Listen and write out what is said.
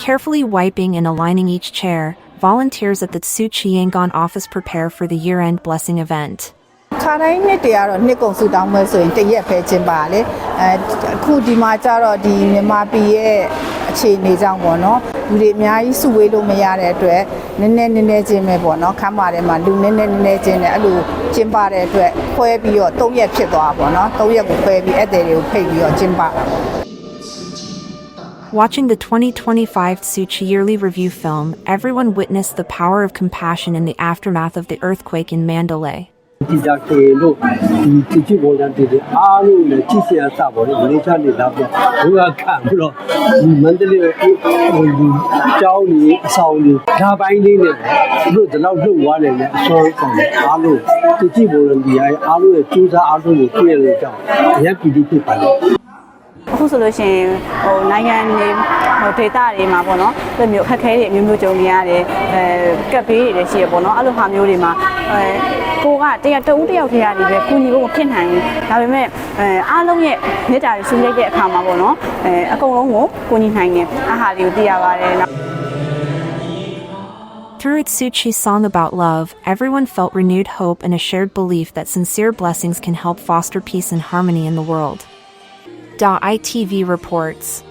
Carefully wiping and aligning each chair, volunteers at the Tsu Chi Yangon office prepare for the year-end blessing event. ခါတိုင်းနှစ်တည်းကတော့နှစ်ကုန်စုတောင်းပွဲဆိုရင်တရက်ပဲကျင်းပါလေအခုဒီမှာကျတော့ဒီမြန်မာပြည်ရဲ့အခြေအနေကြောင့်ပေါ့နော်လူတွေအများကြီးစုဝေးလို့မရတဲ့အတွက်နည်းနည်းချင်းပဲပေါ့နော်ခမ်းပါတယ်မှာလူနည်းချင်းနဲ့အဲ့လိုကျင်းပတဲ့အတွက်ခွဲပြီးတော့၃ရက်ဖြစ်သွားပါပေါ့နော်၃ရက်ကိုခွဲပြီးအဲ့တဲ့တွေကိုဖိတ်ပြီးတော့ကျင်းပတာပေါ့ Watching the 2025 Tsu Chi yearly review film, everyone witnessed the power of compassion in the aftermath of the earthquake in Mandalay. ဒီကြကေလို့ဒီကြည့်ပေါ်တဲ့ဒီအားလုံးလည်းကြည့်စရာစပါလို့လေးချနေတော့ဘုရားခံပြီးတော့မန္တလေးဒီကျောင်းကြီးအဆောင်ကြီးဓာပိုင်းလေးနဲ့တို့ဒီလောက်လှုပ်သွားတယ်လေအစောဆောင်အားလုံးဒီကြည့်ပေါ်တဲ့ဒီအားလုံးရဲ့ကျူးစားအားလုံးကိုတွေ့ရတဲ့ကြောင့်ရပ်ပြည်ဖြစ်ပါလေ အခုဆိုလို့ရှိရင်နိုင်ငံတွေဒေသတွေမှာပေါ့နော်ဒီမျိုးအခက်အခဲတွေမျိုးကြုံနေရတယ်ကပ်ဘေးတွေလည်းရှိရပေါ့နော်အဲ့လိုဟာမျိုးတွေမှာကိုကတယောက်တယောက်ထဲရတယ်ပဲကုညီဖို့မဖြစ်နိုင်ဘူးဒါပေမဲ့အားလုံးရဲ့မေတ္တာတွေဆုလိုက်တဲ့အခါမှာပေါ့နော်အကုန်လုံးကိုကုညီနိုင်တယ်အဟာလေးကိုသိရပါတယ် Through its Tsu Chi song about love, everyone felt renewed hope and a shared belief that sincere blessings can help foster peace and harmony in the world. ITV reports.